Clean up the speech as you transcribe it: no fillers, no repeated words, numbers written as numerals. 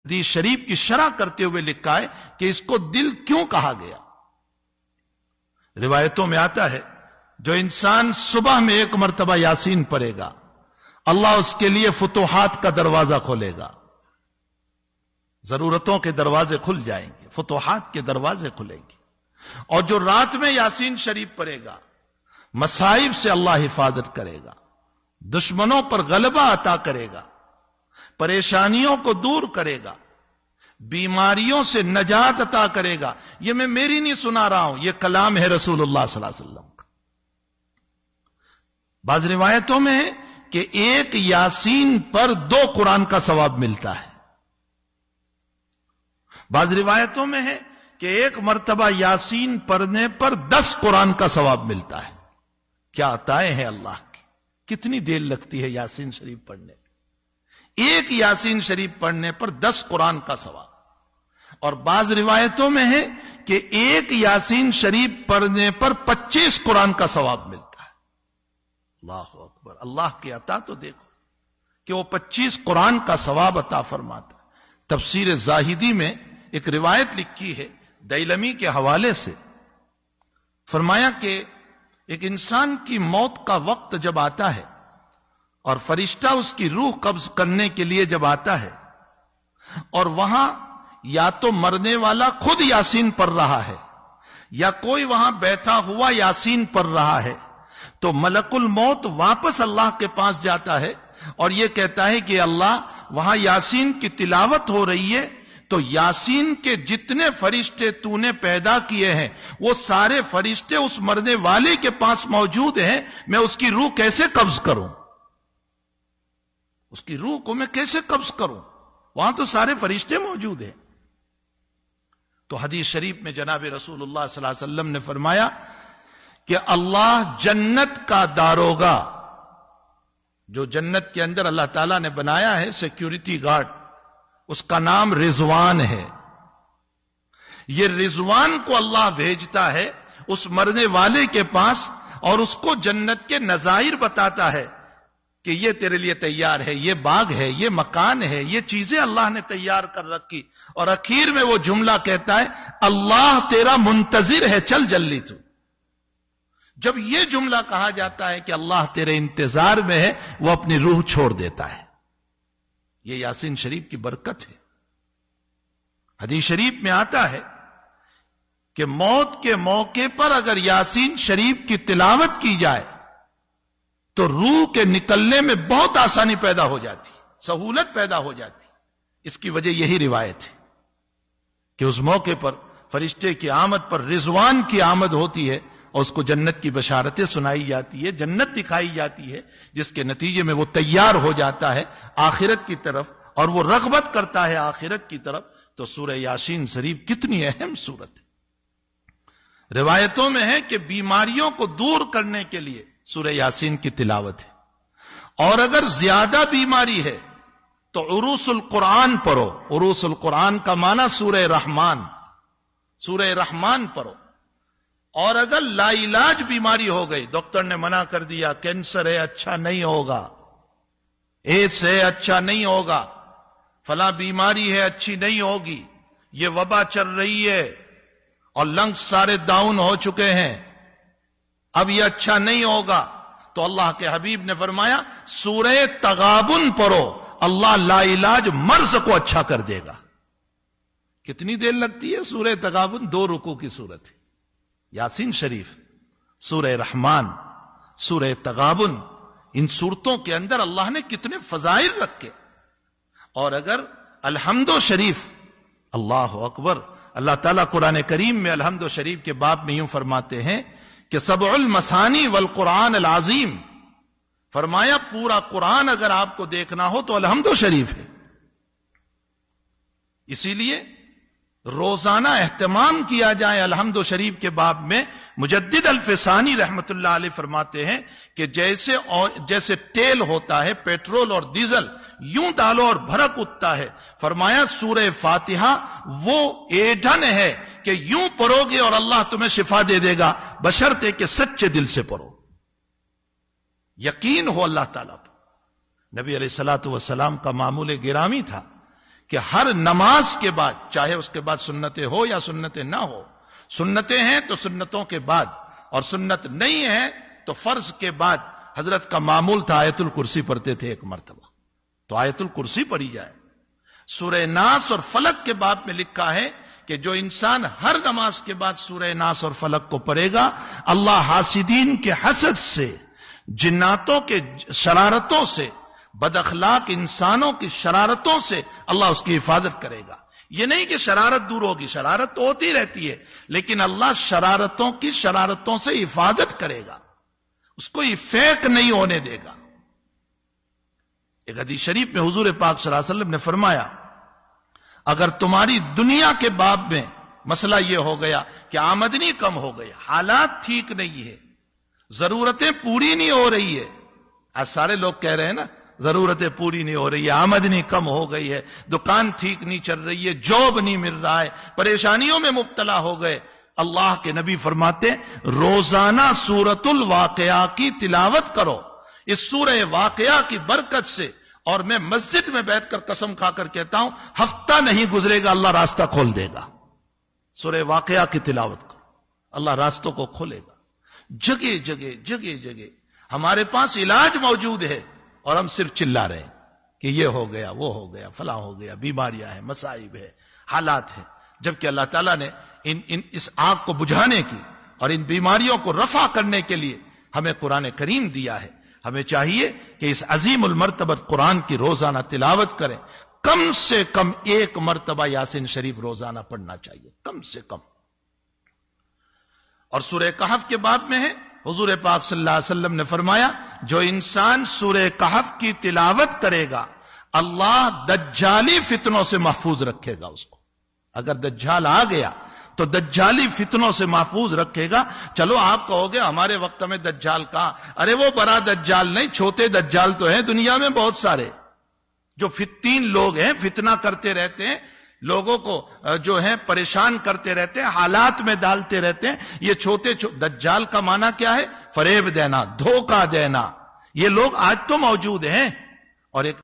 حدیث شریف کی شرح کرتے ہوئے لکھا ہے کہ اس کو دل کیوں کہا گیا. روایتوں میں آتا ہے جو انسان صبح میں 1 مرتبہ یاسین پڑھے گا اللہ اس کے لیے فتوحات کا دروازہ کھولے گا. ضرورتوں کے دروازے کھل جائیں گے، فتوحات کے دروازے کھلیں گے. اور جو رات میں یاسین شریف پڑھے گا مصائب سے اللہ حفاظت کرے گا، دشمنوں پر غلبہ عطا کرے گا، پریشانیوں کو دور کرے گا، بیماریوں سے نجات عطا کرے گا. یہ میں میری نہیں سنا رہا ہوں، یہ کلام ہے رسول اللہ صلی اللہ علیہ وسلم کا. بعض روایتوں میں ہے کہ 1 یاسین پر 2 قرآن کا ثواب ملتا ہے. بعض روایتوں میں ہے کہ 1 مرتبہ یاسین پڑھنے پر 10 قرآن کا ثواب ملتا ہے. کیا عطائیں ہیں اللہ کی. کتنی دیر لگتی ہے یاسین شریف پڑھنے میں؟ 1 یاسین شریف پڑھنے پر 10 قرآن کا ثواب. اور بعض روایتوں میں ہے کہ 1 یاسین شریف پڑھنے پر 25 قرآن کا ثواب ملتا ہے. اللہ اکبر. اللہ کی عطا تو دیکھو کہ وہ 25 قرآن کا ثواب عطا فرماتا ہے. تفسیر زاہدی میں ایک روایت لکھی ہے دیلمی کے حوالے سے. فرمایا کہ ایک انسان کی موت کا وقت جب آتا ہے اور فرشتہ اس کی روح قبض کرنے کے لیے جب آتا ہے اور وہاں یا تو مرنے والا خود یاسین پڑھ رہا ہے یا کوئی وہاں بیٹھا ہوا یاسین پڑھ رہا ہے، تو ملک الموت واپس اللہ کے پاس جاتا ہے اور یہ کہتا ہے کہ اللہ وہاں یاسین کی تلاوت ہو رہی ہے، تو یاسین کے جتنے فرشتے تو نے پیدا کیے ہیں وہ سارے فرشتے اس مرنے والے کے پاس موجود ہیں، میں اس کی روح کیسے قبض کروں؟ اس کی روح کو میں کیسے قبض کروں؟ وہاں تو سارے فرشتے موجود ہیں. تو حدیث شریف میں جناب رسول اللہ صلی اللہ علیہ وسلم نے فرمایا کہ اللہ جنت کا داروغہ، جو جنت کے اندر اللہ تعالیٰ نے بنایا ہے سیکیورٹی گارڈ، اس کا نام رضوان ہے. یہ رضوان کو اللہ بھیجتا ہے اس مرنے والے کے پاس اور اس کو جنت کے نظائر بتاتا ہے کہ یہ تیرے لیے تیار ہے، یہ باغ ہے، یہ مکان ہے، یہ چیزیں اللہ نے تیار کر رکھی. اور اخیر میں وہ جملہ کہتا ہے اللہ تیرا منتظر ہے، چل جلدی تو. جب یہ جملہ کہا جاتا ہے کہ اللہ تیرے انتظار میں ہے، وہ اپنی روح چھوڑ دیتا ہے. یہ یاسین شریف کی برکت ہے. حدیث شریف میں آتا ہے کہ موت کے موقع پر اگر یاسین شریف کی تلاوت کی جائے تو روح کے نکلنے میں بہت آسانی پیدا ہو جاتی، سہولت پیدا ہو جاتی. اس کی وجہ یہی روایت ہے کہ اس موقع پر فرشتے کی آمد پر رضوان کی آمد ہوتی ہے اور اس کو جنت کی بشارتیں سنائی جاتی ہے، جنت دکھائی جاتی ہے، جس کے نتیجے میں وہ تیار ہو جاتا ہے آخرت کی طرف اور وہ رغبت کرتا ہے آخرت کی طرف. تو سورہ یاسین شریف کتنی اہم سورت ہے. روایتوں میں ہے کہ بیماریوں کو دور کرنے کے لیے سورہ یاسین کی تلاوت ہے. اور اگر زیادہ بیماری ہے تو عروس القرآن پڑھو. عروس القرآن کا معنی سورہ رحمان، سورہ رحمان پڑھو. اور اگر لا علاج بیماری ہو گئی، ڈاکٹر نے منع کر دیا کینسر ہے اچھا نہیں ہوگا، ایڈس ہے اچھا نہیں ہوگا، فلاں بیماری ہے اچھی نہیں ہوگی، یہ وبا چل رہی ہے اور لنگس سارے ڈاؤن ہو چکے ہیں، اب یہ اچھا نہیں ہوگا، تو اللہ کے حبیب نے فرمایا سورہ تغابن پڑھو، اللہ لا علاج مرض کو اچھا کر دے گا. کتنی دیر لگتی ہے سورہ تغابن؟ 2 رکوع کی سورت ہے. یاسین شریف، سورہ رحمان، سورہ تغابن، ان صورتوں کے اندر اللہ نے کتنے فضائل رکھے. اور اگر الحمد شریف، اللہ اکبر، اللہ تعالیٰ قرآن کریم میں الحمد شریف کے باب میں یوں فرماتے ہیں کہ 7 المثانی والقرآن العظیم، فرمایا پورا قرآن اگر آپ کو دیکھنا ہو تو الحمد شریف ہے. اسی لیے روزانہ اہتمام کیا جائے الحمد شریف کے باب میں. مجدد الفسانی رحمت اللہ علیہ فرماتے ہیں کہ جیسے تیل ہوتا ہے، پیٹرول اور ڈیزل، یوں ڈالو اور بھڑک اٹھتا ہے. فرمایا سورہ فاتحہ وہ ایندھن ہے کہ یوں پڑھو گے اور اللہ تمہیں شفا دے دے گا، بشرطے کہ سچے دل سے پڑھو، یقین ہو اللہ تعالیٰ پر. نبی علیہ الصلوۃ والسلام کا معمول گرامی تھا کہ ہر نماز کے بعد، چاہے اس کے بعد سنتیں ہو یا سنتیں نہ ہو، سنتیں ہیں تو سنتوں کے بعد، اور سنت نہیں ہے تو فرض کے بعد حضرت کا معمول تھا آیت الکرسی پڑھتے تھے ایک مرتبہ، تو آیت الکرسی پڑھی جائے۔ سورہ ناس اور فلق کے باب میں لکھا ہے کہ جو انسان ہر نماز کے بعد سورہ ناس اور فلق کو پڑھے گا، اللہ حاسدین کے حسد سے، جناتوں کے شرارتوں سے، بد اخلاق انسانوں کی شرارتوں سے اللہ اس کی حفاظت کرے گا۔ یہ نہیں کہ شرارت دور ہوگی، شرارت تو ہوتی رہتی ہے، لیکن اللہ شرارتوں کی شرارتوں سے حفاظت کرے گا، اس کو یہ فیک نہیں ہونے دے گا۔ ایک حدیث شریف میں حضور پاک صلی اللہ علیہ وسلم نے فرمایا، اگر تمہاری دنیا کے باب میں مسئلہ یہ ہو گیا کہ آمدنی کم ہو گئی، حالات ٹھیک نہیں ہے، ضرورتیں پوری نہیں ہو رہی ہے، آج سارے لوگ کہہ رہے ہیں نا ضرورتیں پوری نہیں ہو رہی ہے، آمدنی کم ہو گئی ہے، دکان ٹھیک نہیں چل رہی ہے، جاب نہیں مل رہا ہے، پریشانیوں میں مبتلا ہو گئے، اللہ کے نبی فرماتے روزانہ سورۃ الواقعہ کی تلاوت کرو۔ اس سورہ واقعہ کی برکت سے، اور میں مسجد میں بیٹھ کر قسم کھا کر کہتا ہوں، ہفتہ نہیں گزرے گا اللہ راستہ کھول دے گا۔ سورہ واقعہ کی تلاوت کرو، اللہ راستوں کو کھولے گا۔ جگہ جگہ جگہ جگہ ہمارے پاس علاج موجود ہے، اور ہم صرف چلا رہے ہیں کہ یہ ہو گیا، وہ ہو گیا، فلاں ہو گیا، بیماریاں ہیں، مصائب ہے، حالات ہیں، جبکہ اللہ تعالیٰ نے اس آگ کو بجھانے کی اور ان بیماریوں کو رفع کرنے کے لیے ہمیں قرآن کریم دیا ہے۔ ہمیں چاہیے کہ اس عظیم المرتبت قرآن کی روزانہ تلاوت کریں، کم سے کم ایک مرتبہ یاسین شریف روزانہ پڑھنا چاہیے، کم سے کم۔ اور سورہ کہف کے باب میں ہے، حضور پاک صلی اللہ علیہ وسلم نے فرمایا، جو انسان سورہ کہف کی تلاوت کرے گا، اللہ دجالی فتنوں سے محفوظ رکھے گا اس کو۔ اگر دجال آ گیا تو دجالی فتنوں سے محفوظ رکھے گا۔ چلو آپ کہو گے ہمارے وقت میں دجال کہاں، ارے وہ بڑا دجال نہیں، چھوٹے دجال تو ہیں دنیا میں بہت سارے، جو فتین لوگ ہیں، فتنہ کرتے رہتے ہیں، لوگوں کو جو ہیں پریشان کرتے رہتے ہیں، حالات میں ڈالتے رہتے ہیں۔ یہ چھوٹے دجال کا معنی کیا ہے؟ فریب دینا، دھوکہ دینا۔ یہ لوگ آج تو موجود ہیں، اور ایک